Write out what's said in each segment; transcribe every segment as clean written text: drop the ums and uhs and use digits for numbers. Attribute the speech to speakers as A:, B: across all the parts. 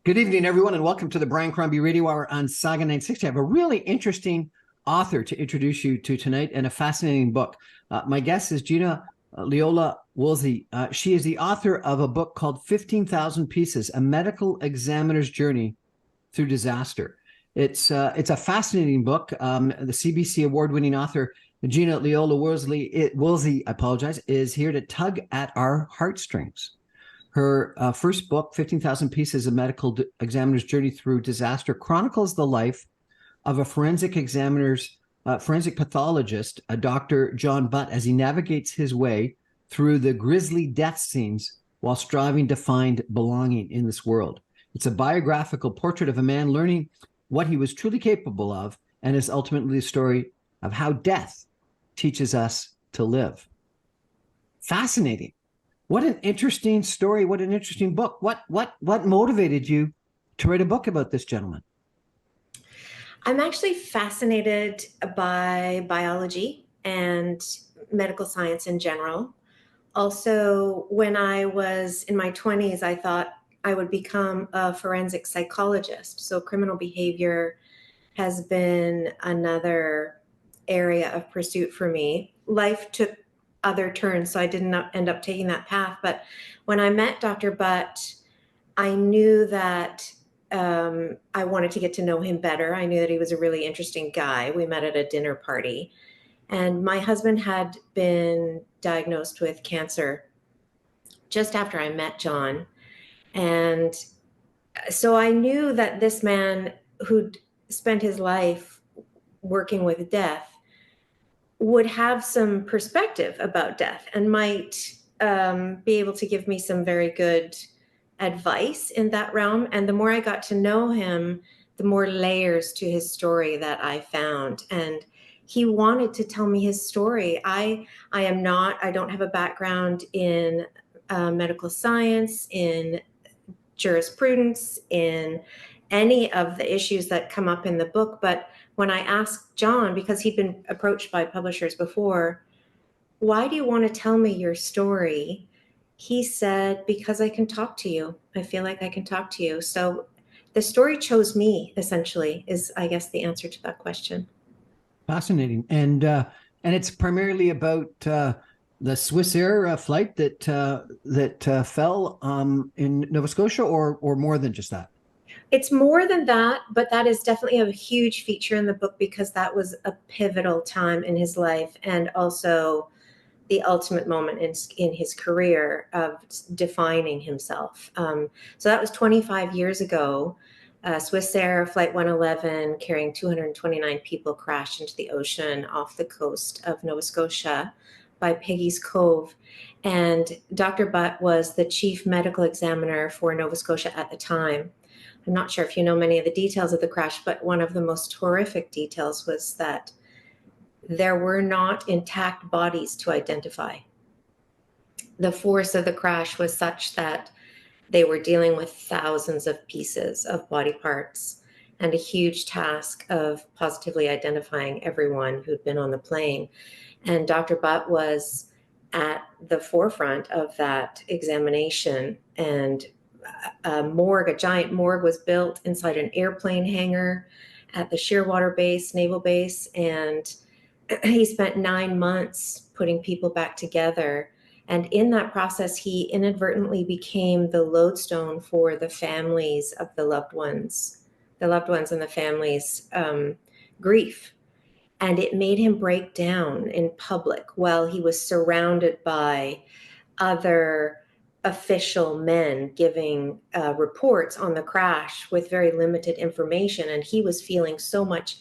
A: Good evening, everyone, and welcome to the Brian Crombie Radio Hour on Saga 960. I have a really interesting author to introduce you to tonight and a fascinating book. My guest is Gina Leola Woolsey. She is the author of a book called 15,000 Pieces, A Medical Examiner's Journey Through Disaster. It's a fascinating book. The CBC award-winning author, Gina Leola Woolsey, is here to tug at our heartstrings. Her first book, 15,000 Pieces, A Medical Examiner's Journey Through Disaster, chronicles the life of a forensic pathologist, Dr. John Butt, as he navigates his way through the grisly death scenes while striving to find belonging in this world. It's a biographical portrait of a man learning what he was truly capable of, and is ultimately the story of how death teaches us to live. Fascinating. What an interesting story. What an interesting book. What motivated you to write a book about this gentleman?
B: I'm actually fascinated by biology and medical science in general. Also, when I was in my 20s, I thought I would become a forensic psychologist. So criminal behavior has been another area of pursuit for me. Life took other turns, so I didn't end up taking that path. But when I met Dr. Butt, I knew that I wanted to get to know him better. I knew that he was a really interesting guy. We met at a dinner party, and my husband had been diagnosed with cancer just after I met John. And so I knew that this man who'd spent his life working with death would have some perspective about death and might be able to give me some very good advice in that realm. And the more I got to know him, the more layers to his story that I found. And he wanted to tell me his story. I don't have a background in medical science, in jurisprudence, in any of the issues that come up in the book. But when I asked John, because he'd been approached by publishers before, why do you want to tell me your story? He said, because I can talk to you. I feel like I can talk to you. So the story chose me, essentially, is, I guess, the answer to that question.
A: Fascinating. And it's primarily about the Swissair flight that fell in Nova Scotia, or more than just that?
B: It's more than that, but that is definitely a huge feature in the book because that was a pivotal time in his life, and also the ultimate moment in his career of defining himself. So that was 25 years ago. Swissair Flight 111, carrying 229 people, crashed into the ocean off the coast of Nova Scotia by Peggy's Cove. And Dr. Butt was the chief medical examiner for Nova Scotia at the time. I'm not sure if you know many of the details of the crash, but one of the most horrific details was that there were not intact bodies to identify. The force of the crash was such that they were dealing with thousands of pieces of body parts and a huge task of positively identifying everyone who'd been on the plane. And Dr. Butt was at the forefront of that examination, and a giant morgue was built inside an airplane hangar at the Shearwater Base, Naval Base, and he spent 9 months putting people back together. And in that process, he inadvertently became the lodestone for the families of the loved ones and the families' grief. And it made him break down in public while he was surrounded by other official men giving reports on the crash with very limited information. And he was feeling so much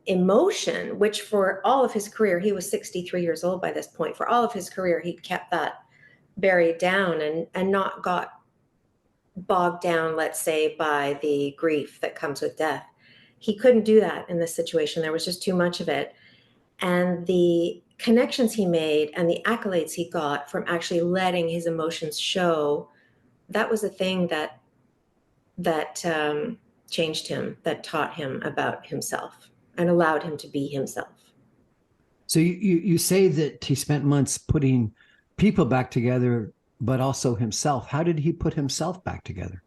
B: emotion, which for all of his career, he was 63 years old by this point. For all of his career, he'd kept that buried down and not got bogged down, let's say, by the grief that comes with death. He couldn't do that in this situation. There was just too much of it. And the connections he made and the accolades he got from actually letting his emotions show, that was the thing that changed him, that taught him about himself and allowed him to be himself.
A: So you say that he spent months putting people back together, but also himself. How did he put himself back together?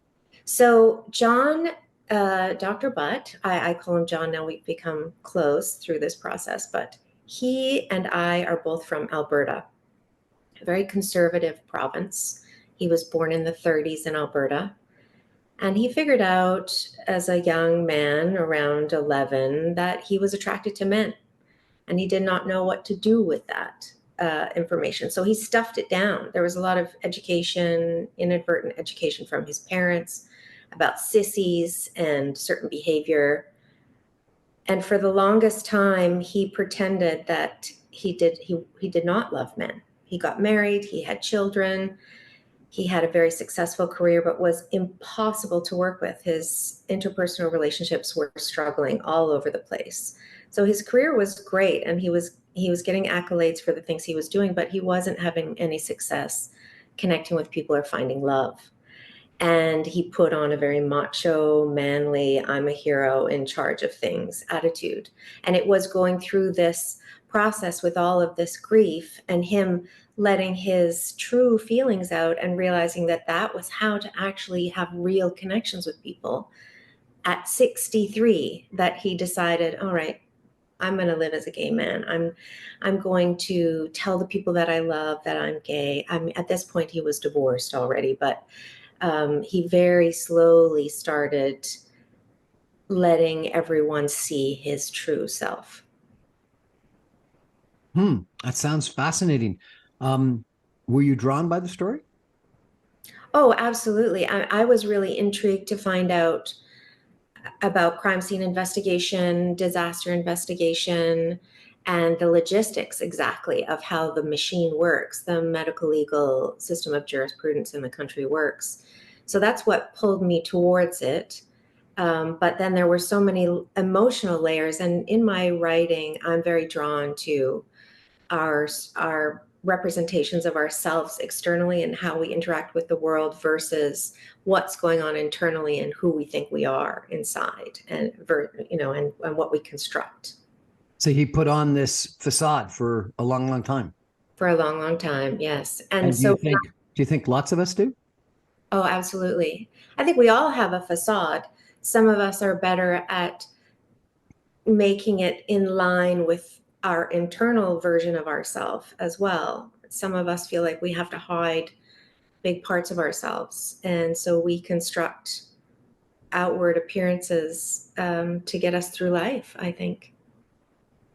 B: So John, Dr. Butt, I call him John now, we've become close through this process, but he and I are both from Alberta, a very conservative province. He was born in the 30s in Alberta. And he figured out as a young man around 11 that he was attracted to men. And he did not know what to do with that information. So he stuffed it down. There was a lot of education, inadvertent education from his parents about sissies and certain behavior. And for the longest time, he pretended that he did not love men. He got married, he had children, he had a very successful career, but was impossible to work with. His interpersonal relationships were struggling all over the place. So his career was great, and he was getting accolades for the things he was doing, but he wasn't having any success connecting with people or finding love. And he put on a very macho, manly, I'm a hero in charge of things attitude. And it was going through this process with all of this grief and him letting his true feelings out and realizing that that was how to actually have real connections with people. At 63, that he decided, all right, I'm going to live as a gay man. I'm going to tell the people that I love that I'm gay. At this point he was divorced already, but he very slowly started letting everyone see his true self.
A: That sounds fascinating. Were you drawn by the story?
B: Oh, absolutely. I was really intrigued to find out about crime scene investigation, disaster investigation, and the logistics exactly of how the machine works, the medical legal system of jurisprudence in the country works. So that's what pulled me towards it. But then there were so many emotional layers. And in my writing, I'm very drawn to our representations of ourselves externally and how we interact with the world versus what's going on internally and who we think we are inside, and and what we construct.
A: So he put on this facade for a long, long time.
B: For a long, long time, yes. And
A: And
B: so,
A: do you think lots of us do?
B: oh, absolutely. I think we all have a facade. Some of us are better at making it in line with our internal version of ourselves as well. Some of us feel like we have to hide big parts of ourselves. And so we construct outward appearances to get us through life, I think.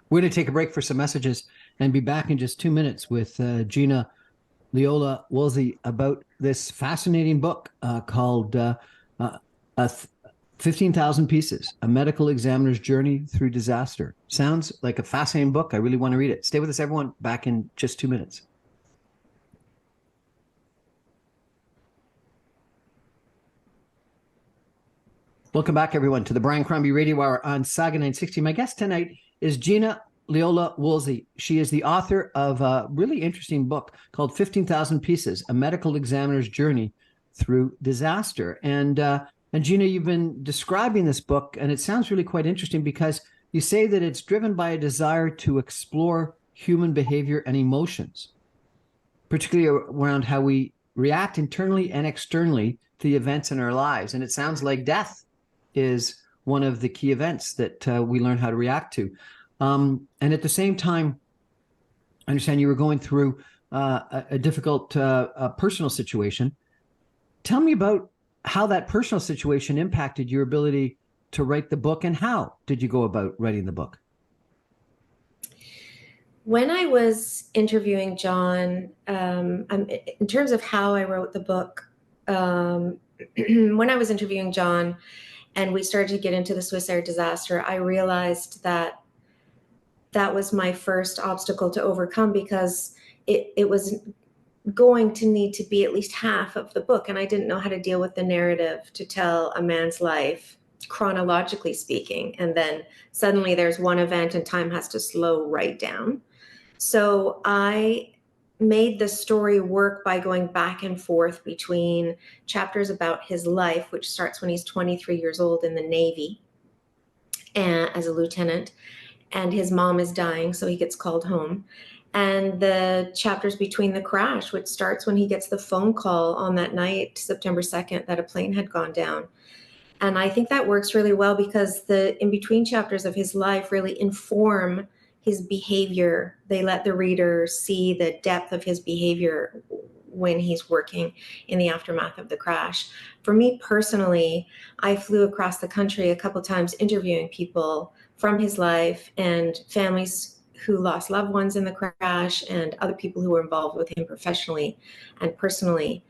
A: We're going to take a break for some messages and be back in just 2 minutes with Gina Leola Woolsey about this fascinating book called 15,000 Pieces, A Medical Examiner's Journey Through Disaster. Sounds like a fascinating book. I really want to read it. Stay with us, everyone. Back in just 2 minutes. Welcome back, everyone, to the Brian Crombie Radio Hour on Saga 960. My guest tonight is Gina Leola Woolsey. She is the author of a really interesting book called 15,000 Pieces, A Medical Examiner's Journey Through Disaster. And Gina, you've been describing this book, and it sounds really quite interesting because you say that it's driven by a desire to explore human behavior and emotions, particularly around how we react internally and externally to the events in our lives. And it sounds like death is one of the key events that we learn how to react to. And at the same time, I understand you were going through a difficult personal situation. Tell me about how that personal situation impacted your ability to write the book, and how did you go about writing the book?
B: When I was interviewing John, in terms of how I wrote the book, when I was interviewing John and we started to get into the Swiss Air disaster, I realized that that was my first obstacle to overcome, because it was going to need to be at least half of the book. And I didn't know how to deal with the narrative to tell a man's life, chronologically speaking. And then suddenly there's one event and time has to slow right down. So I made the story work by going back and forth between chapters about his life, which starts when he's 23 years old in the Navy and as a lieutenant, and his mom is dying, so he gets called home. and the chapters between the crash, which starts when he gets the phone call on that night, September 2nd, that a plane had gone down. And I think that works really well because the in between chapters of his life really inform his behavior. They let the reader see the depth of his behavior when he's working in the aftermath of the crash. For me personally, I flew across the country a couple times interviewing people from his life and families who lost loved ones in the crash and other people who were involved with him professionally and personally.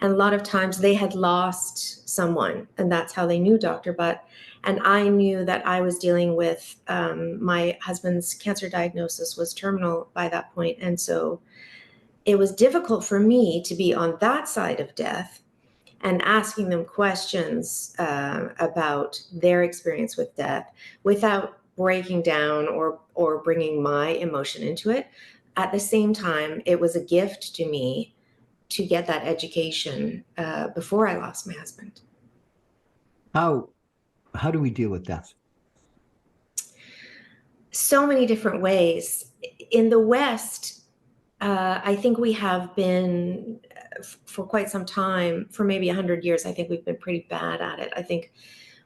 B: And a lot of times they had lost someone, and that's how they knew Dr. Butt. And I knew that I was dealing with my husband's cancer diagnosis was terminal by that point. And so it was difficult for me to be on that side of death and asking them questions about their experience with death without breaking down or bringing my emotion into it. At the same time, it was a gift to me to get that education before I lost my husband.
A: How do we deal with death?
B: So many different ways. In the West, I think we have been for quite some time, for maybe 100 years, I think we've been pretty bad at it. I think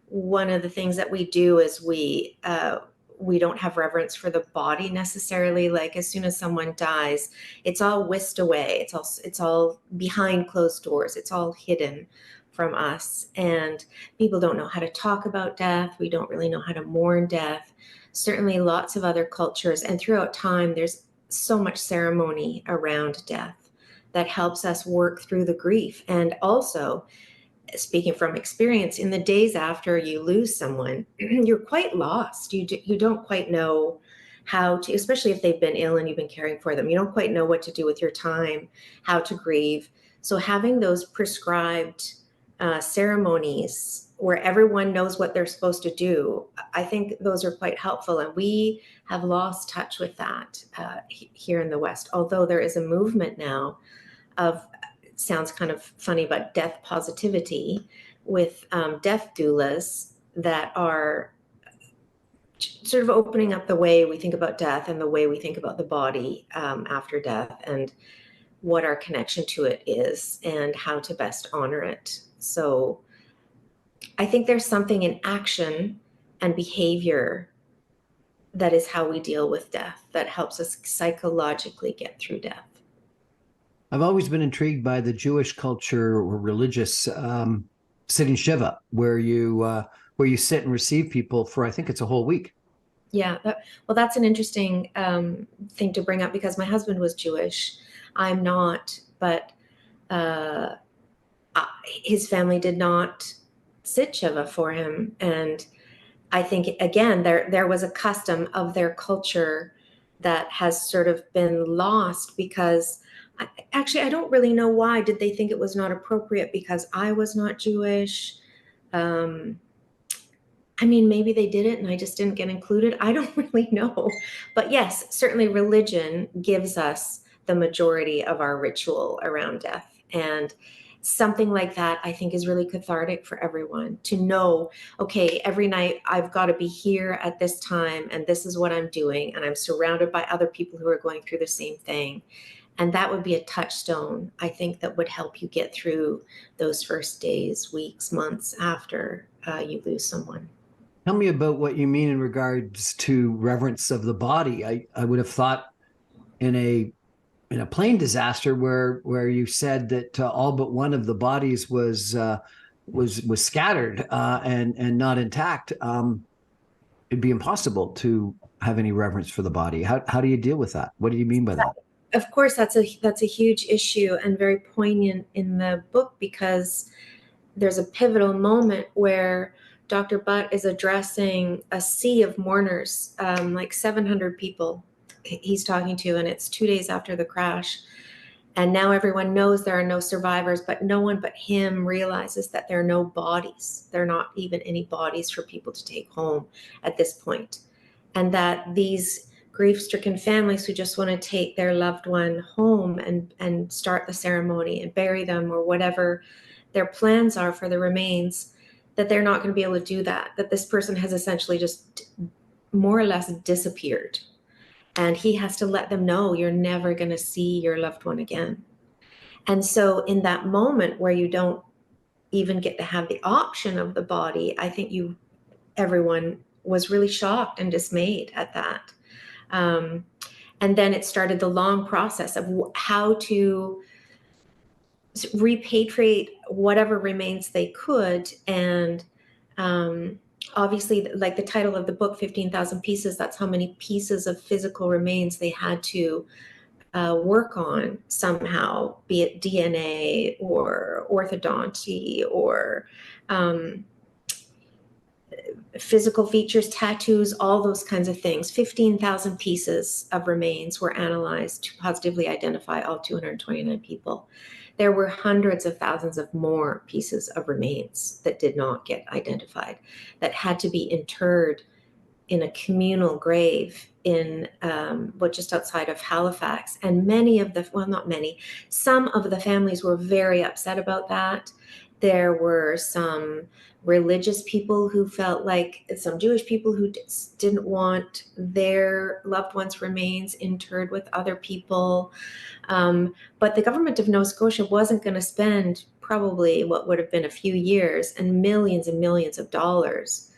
B: one of the things that we do is we don't have reverence for the body necessarily. Like as soon as someone dies, it's all whisked away. It's all behind closed doors. It's all hidden from us. And people don't know how to talk about death. We don't really know how to mourn death. Certainly lots of other cultures and throughout time, there's so much ceremony around death that helps us work through the grief. And also, speaking from experience, in the days after you lose someone, you're quite lost. You don't quite know how to, especially if they've been ill and you've been caring for them, you don't quite know what to do with your time, how to grieve. So having those prescribed ceremonies where everyone knows what they're supposed to do, I think those are quite helpful. And we have lost touch with that here in the West, although there is a movement now of, it sounds kind of funny, but death positivity with death doulas that are sort of opening up the way we think about death and the way we think about the body after death and what our connection to it is and how to best honor it. So I think there's something in action and behavior that is how we deal with death that helps us psychologically get through death.
A: I've always been intrigued by the Jewish culture or religious sitting Shiva, where you sit and receive people for, I think it's a whole week.
B: Yeah, well, that's an interesting thing to bring up because my husband was Jewish. I'm not, but his family did not sit Shiva for him. And I think, again, there was a custom of their culture that has sort of been lost because actually, I don't really know why. Did they think it was not appropriate because I was not Jewish? I mean, maybe they did it and I just didn't get included. I don't really know. But yes, certainly religion gives us the majority of our ritual around death. And something like that, I think, is really cathartic for everyone to know, okay, every night I've got to be here at this time and this is what I'm doing. And I'm surrounded by other people who are going through the same thing. And that would be a touchstone, I think, that would help you get through those first days, weeks, months after you lose someone.
A: Tell me about what you mean in regards to reverence of the body. I would have thought in a plane disaster where you said that all but one of the bodies was scattered and not intact. It'd be impossible to have any reverence for the body. How do you deal with that? What do you mean by that?
B: Of course, that's a huge issue and very poignant in the book because there's a pivotal moment where Dr. Butt is addressing a sea of mourners, like 700 people he's talking to, and it's 2 days after the crash. And now everyone knows there are no survivors, but no one but him realizes that there are no bodies. There are not even any bodies for people to take home at this point. And that these grief-stricken families who just want to take their loved one home and start the ceremony and bury them or whatever their plans are for the remains, that they're not going to be able to do that, that this person has essentially just more or less disappeared. And he has to let them know you're never going to see your loved one again. And so in that moment where you don't even get to have the option of the body, I think everyone was really shocked and dismayed at that. And then it started the long process of how to repatriate whatever remains they could. And obviously, like the title of the book, 15,000 pieces, that's how many pieces of physical remains they had to work on somehow, be it DNA or orthodonty or physical features, tattoos, all those kinds of things. 15,000 pieces of remains were analyzed to positively identify all 229 people. There were hundreds of thousands of more pieces of remains that did not get identified, that had to be interred in a communal grave in just outside of Halifax. And some of the families were very upset about that. There were some religious people who felt like, some Jewish people who didn't want their loved ones' remains interred with other people. But the government of Nova Scotia wasn't going to spend probably what would have been a few years and millions of dollars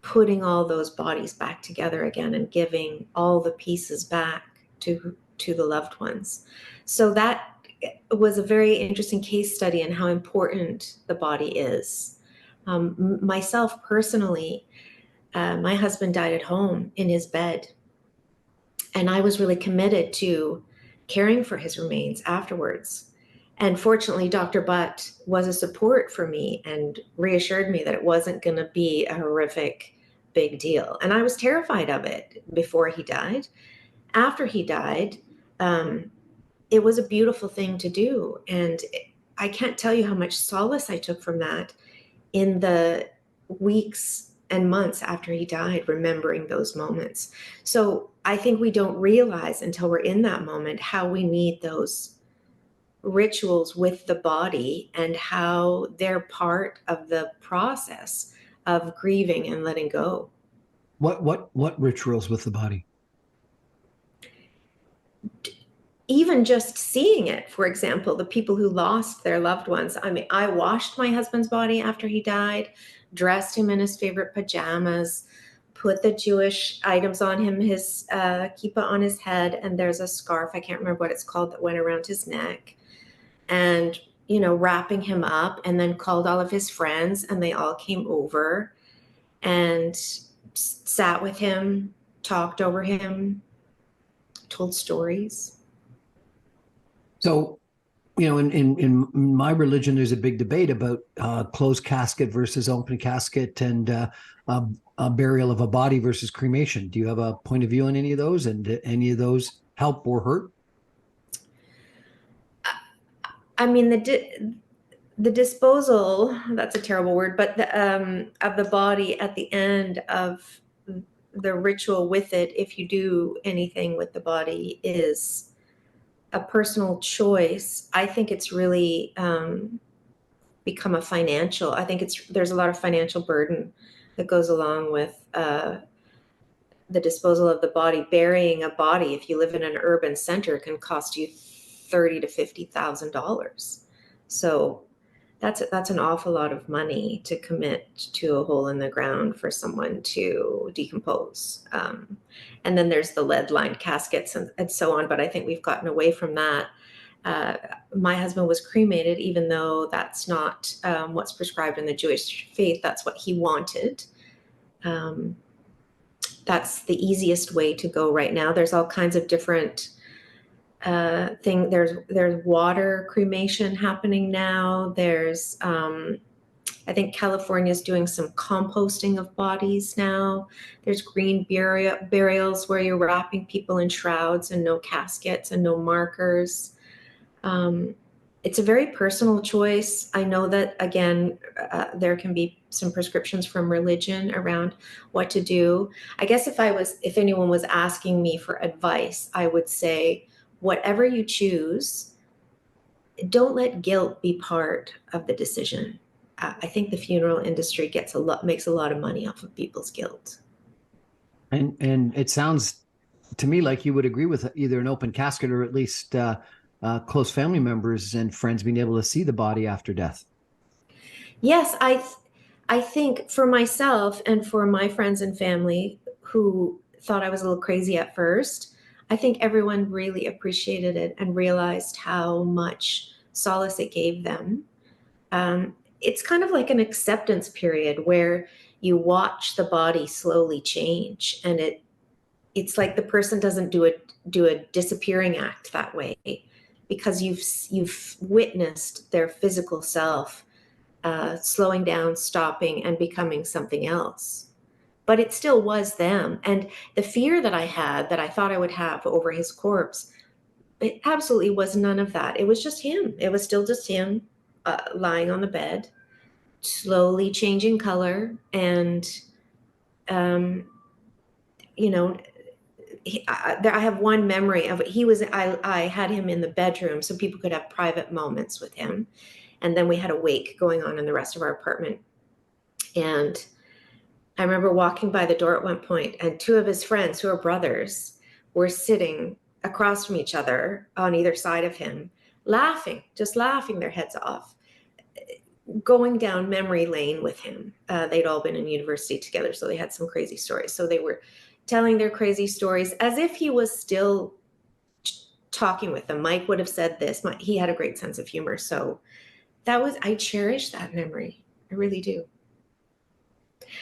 B: putting all those bodies back together again and giving all the pieces back to the loved ones. So that was a very interesting case study in how important the body is. Myself personally, my husband died at home in his bed, and I was really committed to caring for his remains afterwards. And fortunately, Dr. Butt was a support for me and reassured me that it wasn't going to be a horrific big deal. And I was terrified of it before he died. After he died, it was a beautiful thing to do. And I can't tell you how much solace I took from that in the weeks and months after he died, remembering those moments. So I think we don't realize until we're in that moment how we need those rituals with the body and how they're part of the process of grieving and letting go.
A: What rituals with the body?
B: Even just seeing it, for example, the people who lost their loved ones. I mean, I washed my husband's body after he died, dressed him in his favorite pajamas, put the Jewish items on him, his kippah on his head, and there's a scarf, I can't remember what it's called, that went around his neck. And, wrapping him up, and then called all of his friends, and they all came over and sat with him, talked over him, told stories.
A: So, in my religion, there's a big debate about closed casket versus open casket, and a burial of a body versus cremation. Do you have a point of view on any of those, and did any of those help or hurt?
B: I mean, the disposal, that's a terrible word, but of the body at the end of the ritual with it, if you do anything with the body, is a personal choice. I think it's really become a financial. I think there's a lot of financial burden that goes along with the disposal of the body. Burying a body, if you live in an urban center, can cost you $30,000 to $50,000. So that's an awful lot of money to commit to a hole in the ground for someone to decompose. And then there's the lead-lined caskets and so on. But I think we've gotten away from that. My husband was cremated, even though that's not what's prescribed in the Jewish faith. That's what he wanted. That's the easiest way to go right now. There's all kinds of different there's water cremation happening now. There's I think California's doing some composting of bodies now. There's green burials where you're wrapping people in shrouds and no caskets and no markers. It's a very personal choice. I know that, again, there can be some prescriptions from religion around what to do. I guess if anyone was asking me for advice, I would say, whatever you choose, don't let guilt be part of the decision. I think the funeral industry makes a lot of money off of people's guilt.
A: And it sounds to me like you would agree with either an open casket or at least close family members and friends being able to see the body after death.
B: Yes, I think for myself and for my friends and family who thought I was a little crazy at first, I think everyone really appreciated it and realized how much solace it gave them. It's kind of like an acceptance period where you watch the body slowly change, and it's like the person doesn't do a disappearing act that way, because you've witnessed their physical self slowing down, stopping, and becoming something else. But it still was them. And the fear that I had, that I thought I would have over his corpse, it absolutely was none of that. It was just him. It was still just him lying on the bed, slowly changing color. And, um, you know, I have one memory of I had him in the bedroom so people could have private moments with him. And then we had a wake going on in the rest of our apartment. And I remember walking by the door at one point, and two of his friends, who are brothers, were sitting across from each other on either side of him, laughing, just laughing their heads off, going down memory lane with him. They'd all been in university together, so they had some crazy stories. So they were telling their crazy stories as if he was still talking with them. Mike would have said this. He had a great sense of humor. So I cherish that memory. I really do.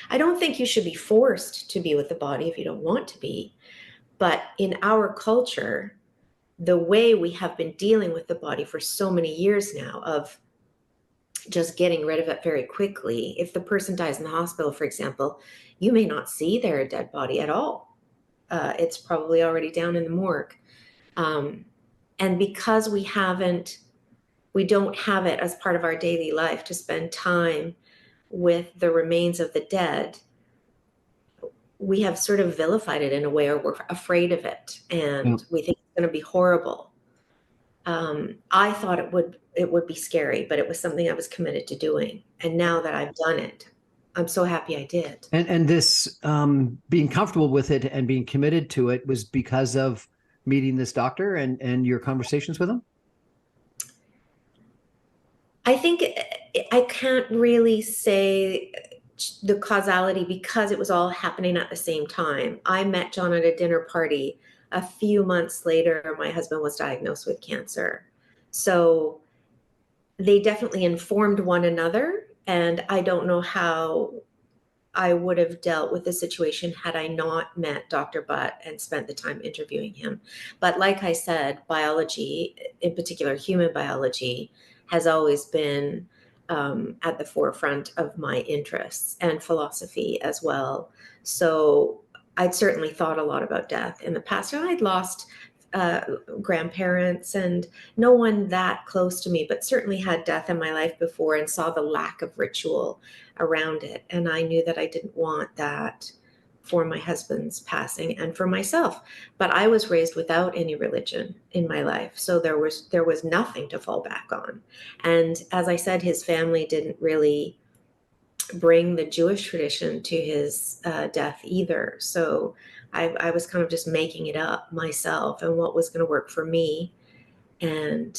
B: I don't think you should be forced to be with the body if you don't want to be. But in our culture, the way we have been dealing with the body for so many years now, of just getting rid of it very quickly. If the person dies in the hospital, for example, you may not see their dead body at all. It's probably already down in the morgue. And because we don't have it as part of our daily life to spend time with the remains of the dead, we have sort of vilified it in a way, or we're afraid of it,
A: Yeah.
B: and we think it's going to be horrible. I thought it would be scary, but it was something I was committed to doing. And now that I've done it, I'm so happy I did.
A: And this being comfortable with it and being committed to it was because of meeting this doctor and your conversations with him?
B: I think I can't really say the causality, because it was all happening at the same time. I met John at a dinner party. A few months later, my husband was diagnosed with cancer. So they definitely informed one another. And I don't know how I would have dealt with the situation had I not met Dr. Butt and spent the time interviewing him. But like I said, biology, in particular human biology, has always been at the forefront of my interests, and philosophy as well. So I'd certainly thought a lot about death in the past, and I'd lost uh, grandparents and no one that close to me, but certainly had death in my life before and saw the lack of ritual around it. And I knew that I didn't want that for my husband's passing and for myself. But I was raised without any religion in my life, so there was nothing to fall back on. And as I said, his family didn't really bring the Jewish tradition to his death either. So I was kind of just making it up myself and what was going to work for me. And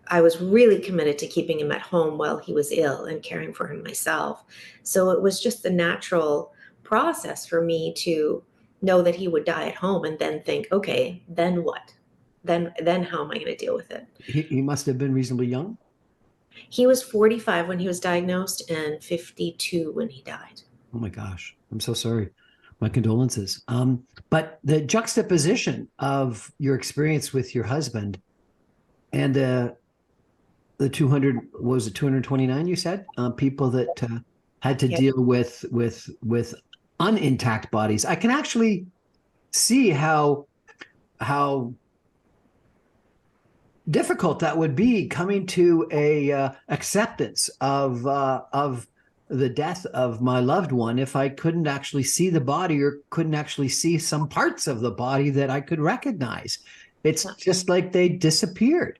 B: I was really committed to keeping him at home while he was ill and caring for him myself. So it was just the natural process for me to know that he would die at home, and then think, okay, then what? Then how am I going to deal with it?
A: He must have been reasonably young.
B: He was 45 when he was diagnosed and 52 when he died.
A: Oh my gosh, I'm so sorry. My condolences. But the juxtaposition of your experience with your husband and the 200, was it 229 you said, people that had to
B: Yep.
A: deal with unintact bodies, I can actually see how difficult that would be, coming to a acceptance of the death of my loved one if I couldn't actually see the body, or couldn't actually see some parts of the body that I could recognize. It's just like they disappeared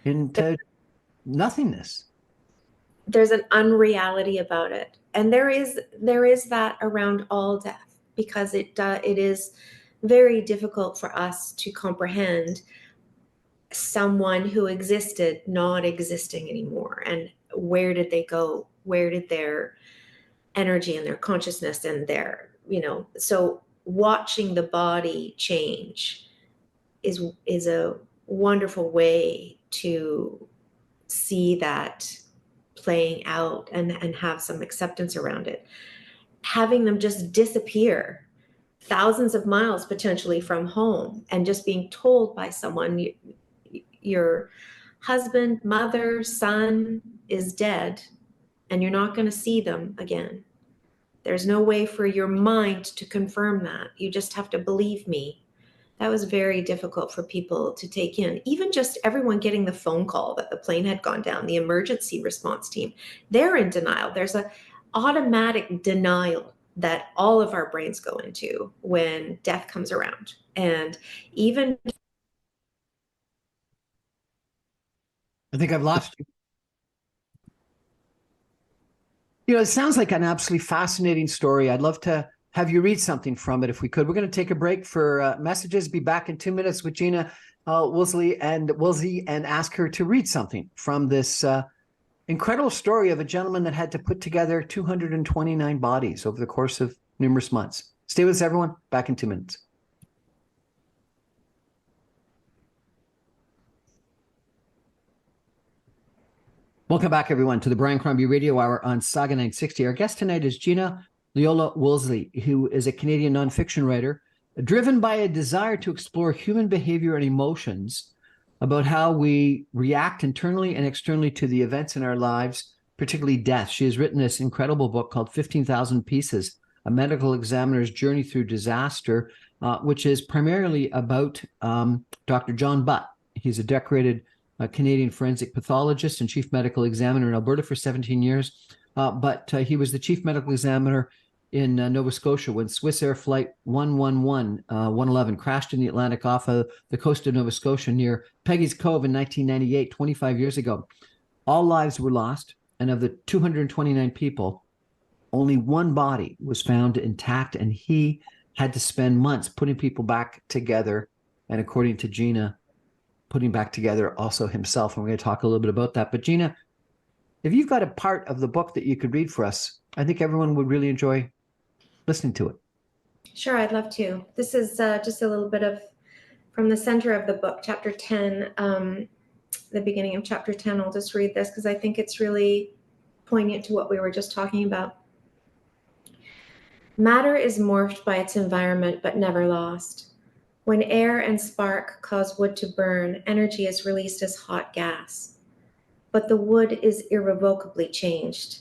A: into nothingness.
B: There's an unreality about it, and there is that around all death, because it is very difficult for us to comprehend someone who existed not existing anymore. And where did they go? Where did their energy and their consciousness and their, so watching the body change is a wonderful way to see that playing out and have some acceptance around it. Having them just disappear thousands of miles potentially from home and just being told by someone, your husband, mother, son is dead and you're not going to see them again. There's no way for your mind to confirm that. You just have to believe me. That was very difficult for people to take in. Even just everyone getting the phone call that the plane had gone down, the emergency response team, they're in denial. There's an automatic denial that all of our brains go into when death comes around. And even...
A: I think I've lost you. It sounds like an absolutely fascinating story. I'd love to have you read something from it if we could. We're going to take a break for messages. Be back in 2 minutes with Gina Woolsey and ask her to read something from this incredible story of a gentleman that had to put together 229 bodies over the course of numerous months. Stay with us, everyone. Back in 2 minutes. Welcome back, everyone, to the Brian Crombie Radio Hour on Saga 960. Our guest tonight is Gina Leola Woolsey, who is a Canadian nonfiction writer, driven by a desire to explore human behavior and emotions about how we react internally and externally to the events in our lives, particularly death. She has written this incredible book called 15,000 Pieces, A Medical Examiner's Journey Through Disaster, which is primarily about Dr. John Butt. He's a decorated Canadian forensic pathologist and chief medical examiner in Alberta for 17 years. But he was the chief medical examiner in Nova Scotia when Swiss Air Flight 111 crashed in the Atlantic off of the coast of Nova Scotia near Peggy's Cove in 1998, 25 years ago. All lives were lost, and of the 229 people, only one body was found intact, and he had to spend months putting people back together, and according to Gina, putting back together also himself. And we're going to talk a little bit about that. But Gina, if you've got a part of the book that you could read for us, I think everyone would really enjoy listening to it.
B: Sure, I'd love to. This is just a little bit of from the center of the book, chapter 10, the beginning of chapter 10. I'll just read this because I think it's really poignant to what we were just talking about. Matter is morphed by its environment, but never lost. When air and spark cause wood to burn, energy is released as hot gas. But the wood is irrevocably changed.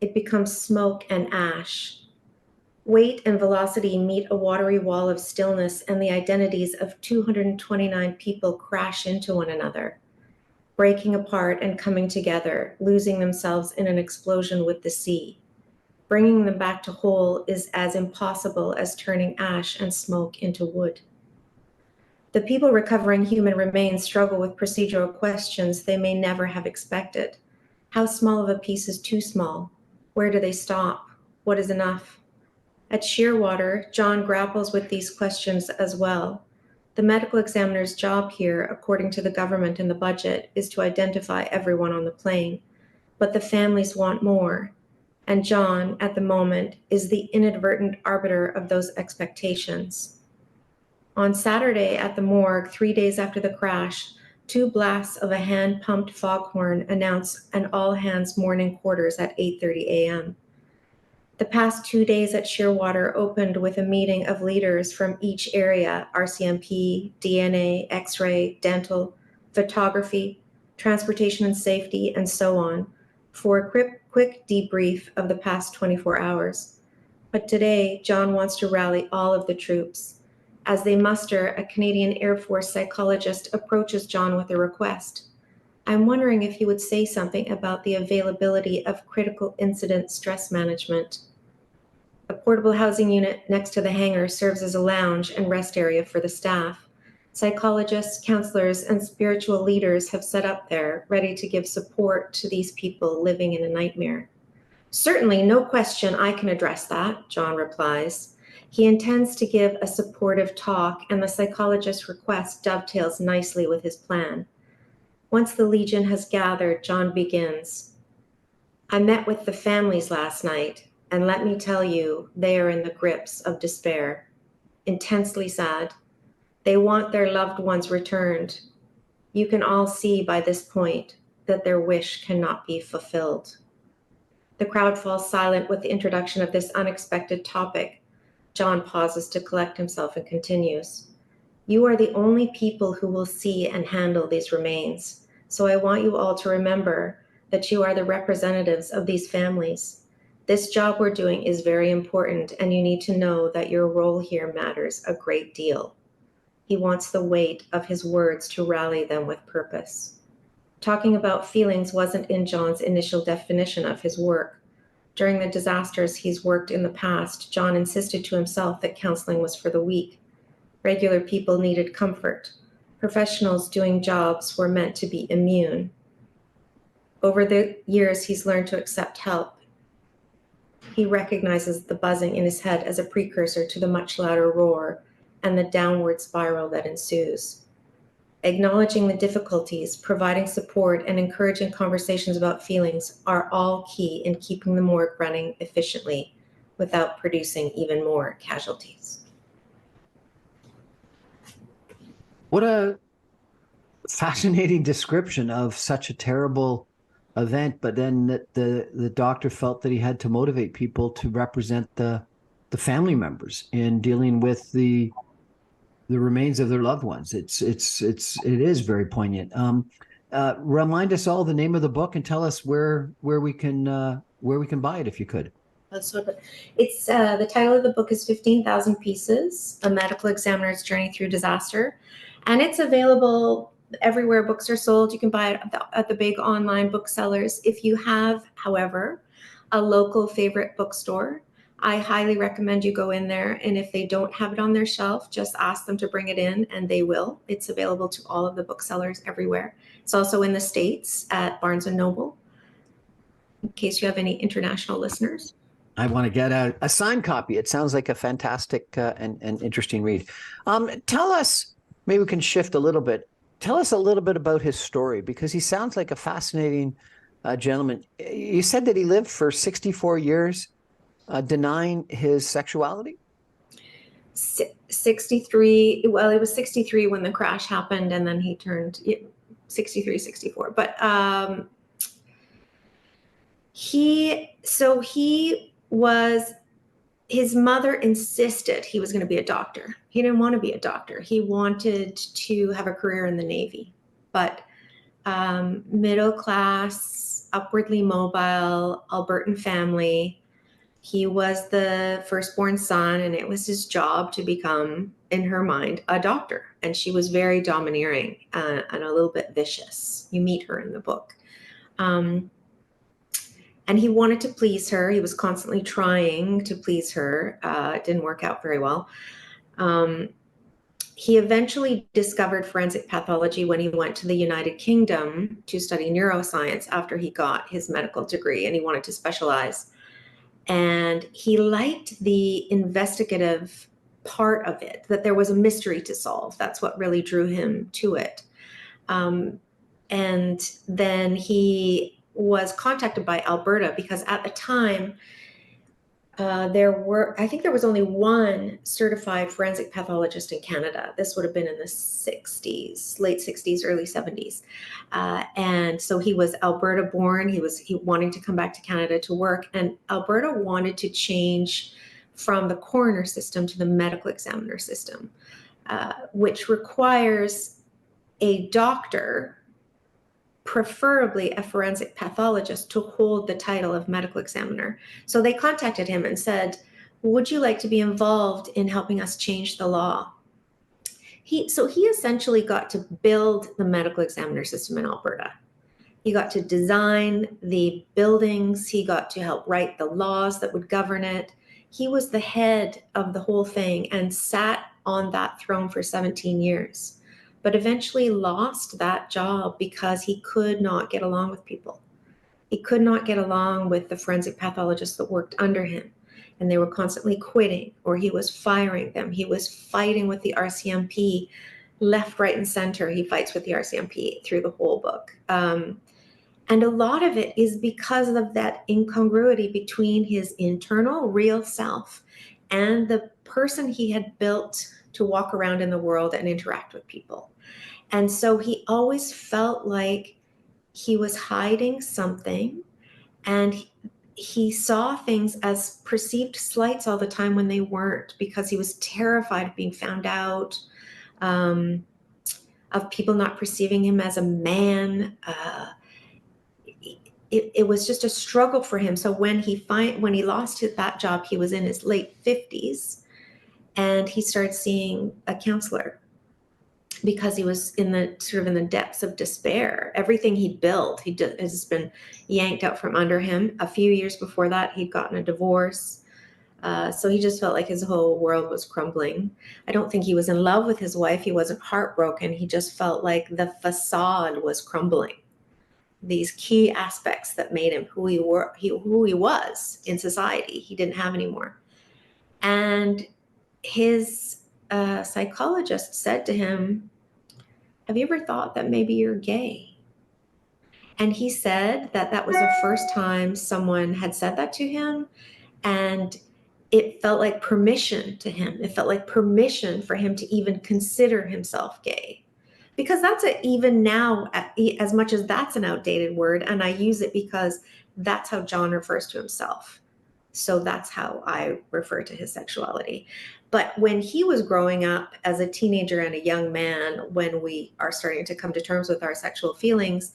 B: It becomes smoke and ash. Weight and velocity meet a watery wall of stillness, and the identities of 229 people crash into one another, breaking apart and coming together, losing themselves in an explosion with the sea. Bringing them back to whole is as impossible as turning ash and smoke into wood. The people recovering human remains struggle with procedural questions they may never have expected. How small of a piece is too small? Where do they stop? What is enough? At Shearwater, John grapples with these questions as well. The medical examiner's job here, according to the government and the budget, is to identify everyone on the plane. But the families want more. And John, at the moment, is the inadvertent arbiter of those expectations. On Saturday at the morgue, 3 days after the crash, 2 blasts of a hand-pumped foghorn announce an all-hands morning quarters at 8:30 a.m. The past 2 days at Shearwater opened with a meeting of leaders from each area: RCMP, DNA, X-ray, dental, photography, transportation and safety, and so on, for a quick debrief of the past 24 hours. But today, John wants to rally all of the troops. As they muster, a Canadian Air Force psychologist approaches John with a request. I'm wondering if he would say something about the availability of critical incident stress management. A portable housing unit next to the hangar serves as a lounge and rest area for the staff. Psychologists, counselors, and spiritual leaders have set up there, ready to give support to these people living in a nightmare. Certainly, no question, I can address that, John replies. He intends to give a supportive talk, and the psychologist's request dovetails nicely with his plan. Once the Legion has gathered, John begins. I met with the families last night, and let me tell you, they are in the grips of despair, intensely sad. They want their loved ones returned. You can all see by this point that their wish cannot be fulfilled. The crowd falls silent with the introduction of this unexpected topic. John pauses to collect himself and continues. You are the only people who will see and handle these remains. So I want you all to remember that you are the representatives of these families. This job we're doing is very important, and you need to know that your role here matters a great deal. He wants the weight of his words to rally them with purpose. Talking about feelings wasn't in John's initial definition of his work. During the disasters he's worked in the past, John insisted to himself that counseling was for the weak. Regular people needed comfort. Professionals doing jobs were meant to be immune. Over the years, he's learned to accept help. He recognizes the buzzing in his head as a precursor to the much louder roar and the downward spiral that ensues. Acknowledging the difficulties, providing support, and encouraging conversations about feelings are all key in keeping the morgue running efficiently without producing even more casualties.
A: What a fascinating description of such a terrible event, but then the doctor felt that he had to motivate people to represent the family members in dealing with the remains of their loved ones. It is very poignant. Remind us all the name of the book and tell us where we can buy it, if you could.
B: It's the title of the book is 15,000 Pieces: A Medical Examiner's Journey Through Disaster, and it's available everywhere books are sold. You can buy it at the big online booksellers. If you have, however, a local favorite bookstore, I highly recommend you go in there, and if they don't have it on their shelf, just ask them to bring it in and they will. It's available to all of the booksellers everywhere. It's also in the States at Barnes & Noble, in case you have any international listeners.
A: I want to get a signed copy. It sounds like a fantastic and interesting read. Tell us, maybe we can shift a little bit. Tell us a little bit about his story, because he sounds like a fascinating gentleman. You said that he lived for 64 years denying his sexuality?
B: 63. Well, it was 63 when the crash happened, and then he turned 63, 64. But his mother insisted he was going to be a doctor. He didn't want to be a doctor. He wanted to have a career in the Navy, but middle class, upwardly mobile, Albertan family. He was the firstborn son, and it was his job to become, in her mind, a doctor. And she was very domineering and a little bit vicious. You meet her in the book. And he wanted to please her. He was constantly trying to please her. It didn't work out very well. He eventually discovered forensic pathology when he went to the United Kingdom to study neuroscience after he got his medical degree, and he wanted to specialize. And he liked the investigative part of it, that there was a mystery to solve. That's what really drew him to it. And then he was contacted by Alberta, because at the time I think there was only one certified forensic pathologist in Canada. This would have been in the 60s, late 60s, early 70s. And so he was Alberta born. He wanting to come back to Canada to work, and Alberta wanted to change from the coroner system to the medical examiner system, which requires a doctor, preferably a forensic pathologist, to hold the title of medical examiner. So they contacted him and said, would you like to be involved in helping us change the law? So he essentially got to build the medical examiner system in Alberta. He got to design the buildings. He got to help write the laws that would govern it. He was the head of the whole thing and sat on that throne for 17 years. But eventually lost that job because he could not get along with people. He could not get along with the forensic pathologists that worked under him. and they were constantly quitting, or he was firing them. He was fighting with the RCMP left, right, and center. He fights with the RCMP through the whole book. And a lot of it is because of that incongruity between his internal real self and the person he had built to walk around in the world and interact with people. And so he always felt like he was hiding something, and he saw things as perceived slights all the time when they weren't, because he was terrified of being found out, of people not perceiving him as a man. It was just a struggle for him. So when he lost that job, he was in his late 50s, and he started seeing a counselor because he was in the depths of despair. Everything he built, has been yanked out from under him. A few years before that, he'd gotten a divorce. So he just felt like his whole world was crumbling. I don't think he was in love with his wife. He wasn't heartbroken. He just felt like the facade was crumbling. These key aspects that made him who he was in society, he didn't have anymore. And his psychologist said to him, "Have you ever thought that maybe you're gay?" And he said that that was the first time someone had said that to him, and it felt like permission to him. It felt like permission for him to even consider himself gay. Because even now, as much as that's an outdated word, and I use it because that's how John refers to himself. So that's how I refer to his sexuality. But when he was growing up as a teenager and a young man, when we are starting to come to terms with our sexual feelings,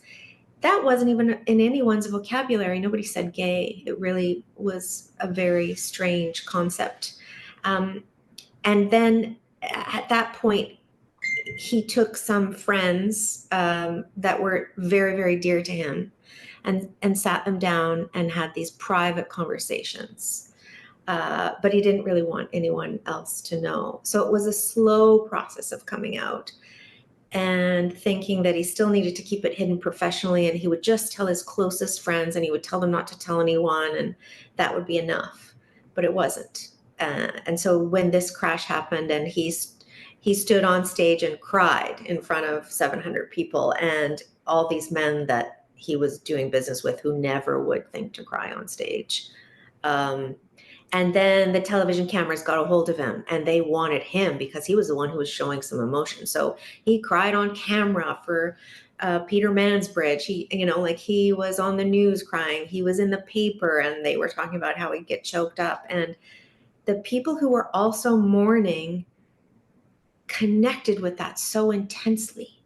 B: that wasn't even in anyone's vocabulary. Nobody said gay. It really was a very strange concept. And then at that point, he took some friends that were very, very dear to him, and sat them down and had these private conversations. But he didn't really want anyone else to know. So it was a slow process of coming out, and thinking that he still needed to keep it hidden professionally, and he would just tell his closest friends, and he would tell them not to tell anyone, and that would be enough. But it wasn't. And so when this crash happened, and he stood on stage and cried in front of 700 people, and all these men that he was doing business with who never would think to cry on stage. And then the television cameras got a hold of him, and they wanted him because he was the one who was showing some emotion. So he cried on camera for Peter Mansbridge. He was on the news crying. He was in the paper, and they were talking about how he'd get choked up. And the people who were also mourning connected with that so intensely.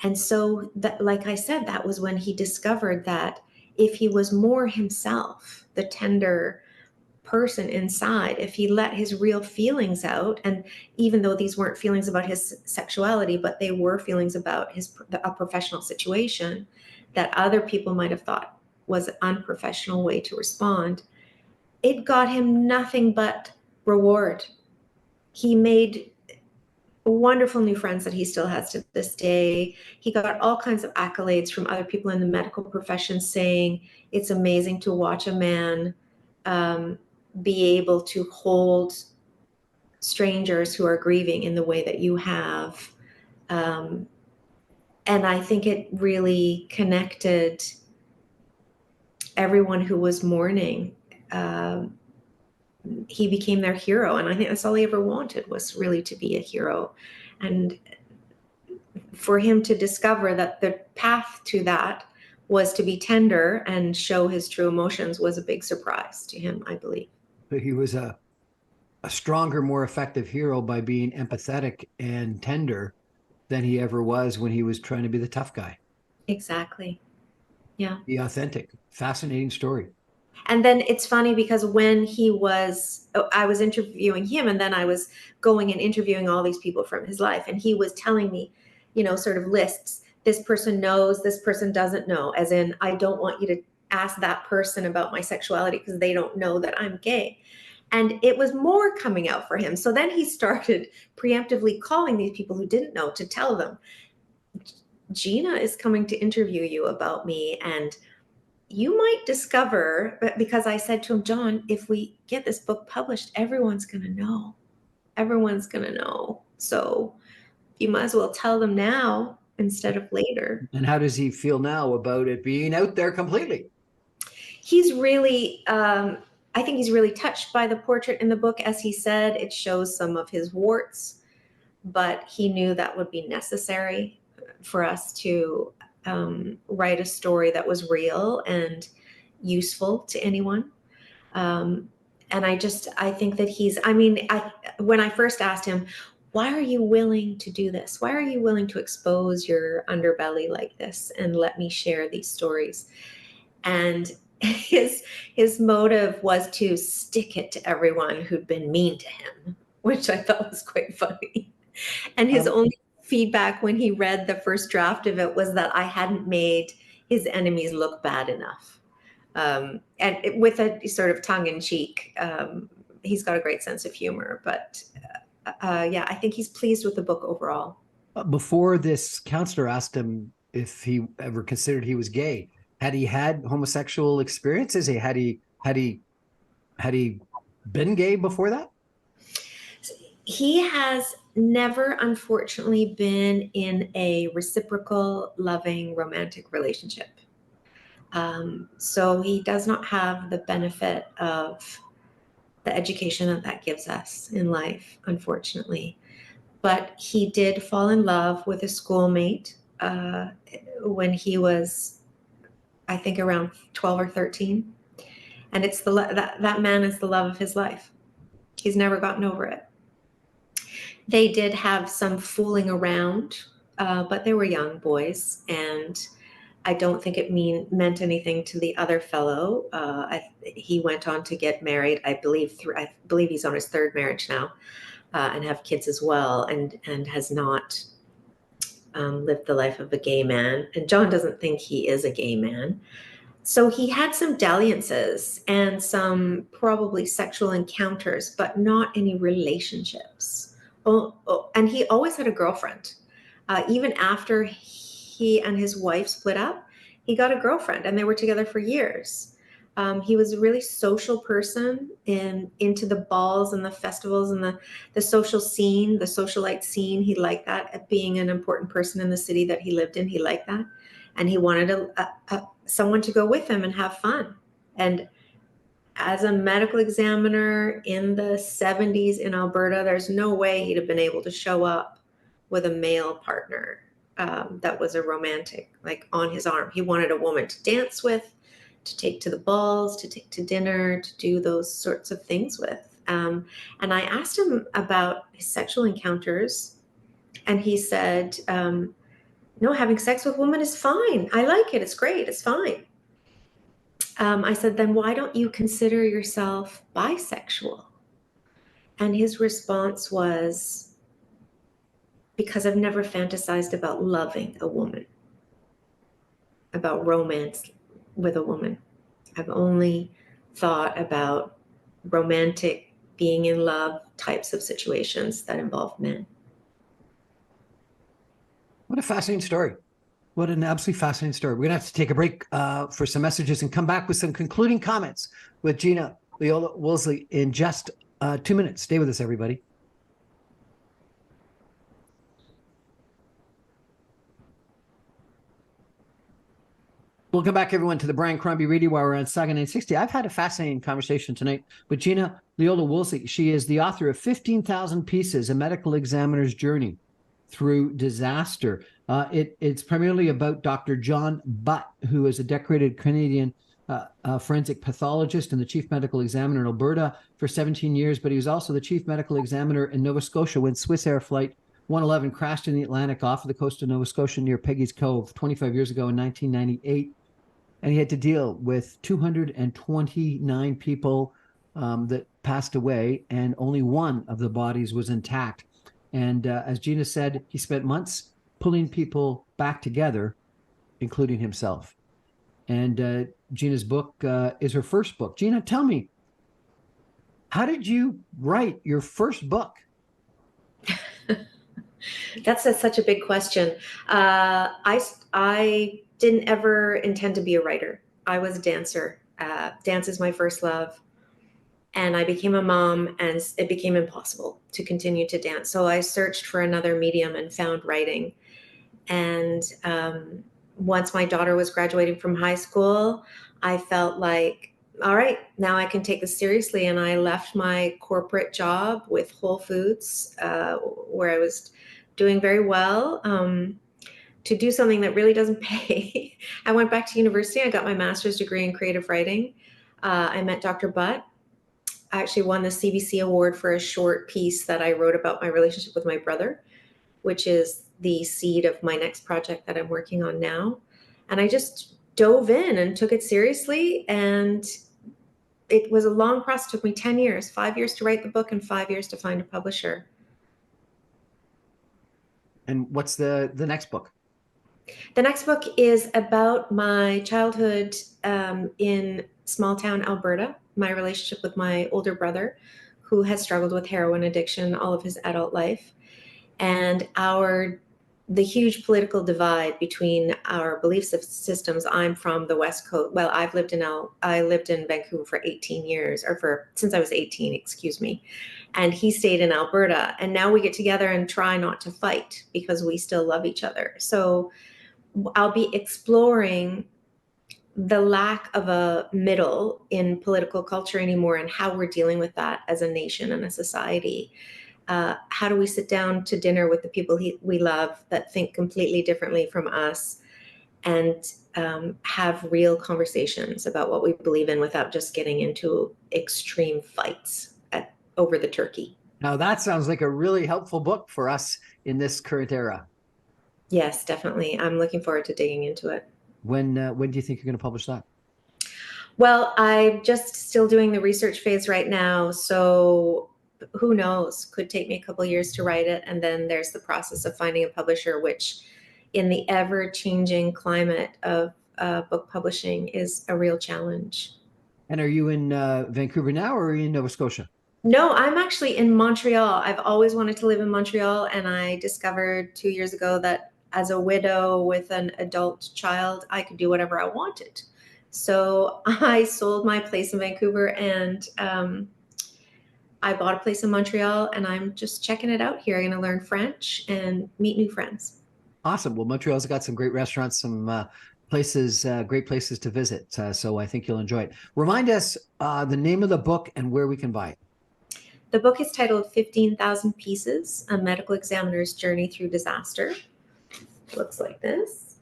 B: And so that, like I said, that was when he discovered that if he was more himself, the tender person inside, if he let his real feelings out, and even though these weren't feelings about his sexuality, but they were feelings about a professional situation that other people might have thought was an unprofessional way to respond, it got him nothing but reward. He made wonderful new friends that he still has to this day. He got all kinds of accolades from other people in the medical profession saying it's amazing to watch a man be able to hold strangers who are grieving in the way that you have. And I think it really connected everyone who was mourning. He became their hero, and I think that's all he ever wanted, was really to be a hero. And for him to discover that the path to that was to be tender and show his true emotions was a big surprise to him, I believe.
A: He was a stronger, more effective hero by being empathetic and tender than he ever was when he was trying to be the tough guy.
B: Exactly. Yeah.
A: Be authentic. Fascinating story.
B: And then it's funny because I was interviewing him, and then I was going and interviewing all these people from his life, and he was telling me, sort of lists. This person knows, this person doesn't know, as in, I don't want you to ask that person about my sexuality because they don't know that I'm gay. And it was more coming out for him. So then he started preemptively calling these people who didn't know to tell them, Gina is coming to interview you about me, and you might discover, because I said to him, John, if we get this book published, everyone's going to know. Everyone's going to know. So you might as well tell them now instead of later.
A: And how does he feel now about it being out there completely?
B: He's really, I think he's really touched by the portrait in the book. As he said, it shows some of his warts, but he knew that would be necessary for us to write a story that was real and useful to anyone. And I think that when I first asked him, why are you willing to do this? Why are you willing to expose your underbelly like this and let me share these stories? And his motive was to stick it to everyone who'd been mean to him, which I thought was quite funny. And his only feedback when he read the first draft of it was that I hadn't made his enemies look bad enough. And with a sort of tongue in cheek, he's got a great sense of humor. But yeah, I think he's pleased with the book overall.
A: Before this counselor asked him if he ever considered he was gay, had he had homosexual experiences? Had he been gay before that?
B: He has never, unfortunately, been in a reciprocal, loving, romantic relationship. So he does not have the benefit of the education that gives us in life, unfortunately. But he did fall in love with a schoolmate when he was, I think, around 12 or 13. And it's that man is the love of his life. He's never gotten over it. They did have some fooling around, but they were young boys, and I don't think it meant anything to the other fellow. He went on to get married. I believe he's on his third marriage now, and have kids as well, and has not lived the life of a gay man. And John doesn't think he is a gay man. So he had some dalliances and some probably sexual encounters, but not any relationships. And he always had a girlfriend. Even after he and his wife split up, he got a girlfriend and they were together for years. He was a really social person and into the balls and the festivals and the social scene, the socialite scene. He liked that. Being an important person in the city that he lived in, he liked that. And he wanted someone to go with him and have fun. And as a medical examiner in the 70s in Alberta, there's no way he'd have been able to show up with a male partner that was a romantic, like on his arm. He wanted a woman to dance with, to take to the balls, to take to dinner, to do those sorts of things with. And I asked him about his sexual encounters, and he said, no, having sex with women is fine. I like it. It's great. It's fine. I said, then why don't you consider yourself bisexual? And his response was, because I've never fantasized about loving a woman, about romance with a woman. I've only thought about romantic, being in love types of situations that involve men.
A: What a fascinating story. What an absolutely fascinating story. We're going to have to take a break for some messages and come back with some concluding comments with Gina Leola Woolsey in just 2 minutes. Stay with us, everybody. Welcome back, everyone, to the Brian Crombie Radio Hour on Saga 960. I've had a fascinating conversation tonight with Gina Leola Woolsey. She is the author of 15,000 Pieces, A Medical Examiner's Journey Through Disaster. It's primarily about Dr. John Butt, who is a decorated Canadian forensic pathologist and the chief medical examiner in Alberta for 17 years, but he was also the chief medical examiner in Nova Scotia when Swiss Air Flight 111 crashed in the Atlantic off of the coast of Nova Scotia near Peggy's Cove 25 years ago in 1998. And he had to deal with 229 people that passed away, and only one of the bodies was intact. And as Gina said, he spent months pulling people back together, including himself. And Gina's book is her first book. Gina, tell me, how did you write your first book?
B: That's such a big question. I didn't ever intend to be a writer. I was a dancer. Dance is my first love. And I became a mom, and it became impossible to continue to dance. So I searched for another medium and found writing. And once my daughter was graduating from high school, I felt like, all right, now I can take this seriously. And I left my corporate job with Whole Foods, where I was doing very well, to do something that really doesn't pay. I went back to university. I got my master's degree in creative writing. I met Dr. Butt. I actually won the CBC award for a short piece that I wrote about my relationship with my brother, which is the seed of my next project that I'm working on now. And I just dove in and took it seriously. And it was a long process. It took me 10 years, 5 years to write the book and 5 years to find a publisher.
A: And what's the next book?
B: The next book is about my childhood in small town Alberta, my relationship with my older brother, who has struggled with heroin addiction all of his adult life, and the huge political divide between our belief systems. I'm from the West Coast. Well, I lived in Vancouver for 18 years, since I was 18, excuse me. And he stayed in Alberta. And now we get together and try not to fight because we still love each other. So I'll be exploring the lack of a middle in political culture anymore and how we're dealing with that as a nation and a society. How do we sit down to dinner with the people we love that think completely differently from us, and have real conversations about what we believe in without just getting into extreme fights over the turkey?
A: Now that sounds like a really helpful book for us in this current era.
B: Yes, definitely. I'm looking forward to digging into it.
A: When do you think you're going to publish that?
B: Well, I'm just still doing the research phase right now, so who knows? Could take me a couple of years to write it, and then there's the process of finding a publisher, which, in the ever-changing climate of book publishing, is a real challenge.
A: And are you in Vancouver now, or are you in Nova Scotia?
B: No, I'm actually in Montreal. I've always wanted to live in Montreal, and I discovered 2 years ago that as a widow with an adult child, I could do whatever I wanted. So I sold my place in Vancouver, and I bought a place in Montreal, and I'm just checking it out here. I'm going to learn French and meet new friends.
A: Awesome. Well, Montreal's got some great restaurants, some places, great places to visit. So I think you'll enjoy it. Remind us the name of the book and where we can buy it.
B: The book is titled 15,000 Pieces, A Medical Examiner's Journey Through Disaster. It looks like this.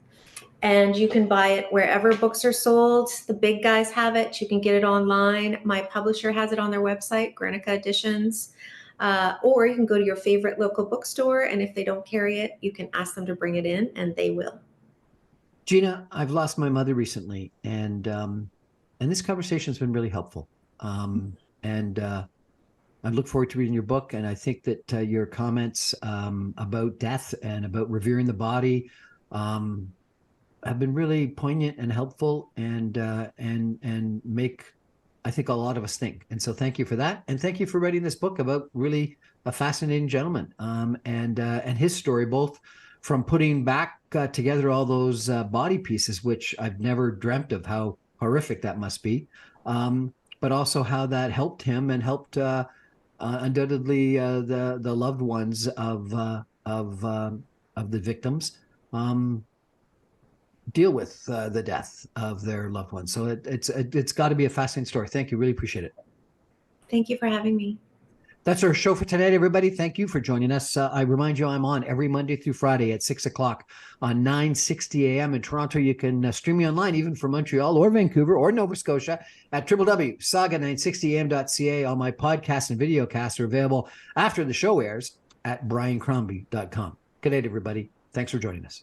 B: And you can buy it wherever books are sold. The big guys have it. You can get it online. My publisher has it on their website, Guernica Editions. Or you can go to your favorite local bookstore, and if they don't carry it, you can ask them to bring it in, and they will.
A: Gina, I've lost my mother recently, and this conversation has been really helpful. I look forward to reading your book, and I think that your comments about death and about revering the body have been really poignant and helpful, and make, I think, a lot of us think. And so thank you for that, and thank you for writing this book about really a fascinating gentleman and his story, both from putting back together all those body pieces, which I've never dreamt of how horrific that must be, but also how that helped him and helped undoubtedly the loved ones of the victims deal with the death of their loved ones. So it's got to be a fascinating story. Thank you. Really appreciate it.
B: Thank you for having me.
A: That's our show for tonight, everybody. Thank you for joining us. I remind you, I'm on every Monday through Friday at 6 o'clock on 960 a.m. in Toronto. You can stream me online, even from Montreal or Vancouver or Nova Scotia, at www.saga960am.ca. All my podcasts and videocasts are available after the show airs at briancrombie.com. Good night, everybody. Thanks for joining us.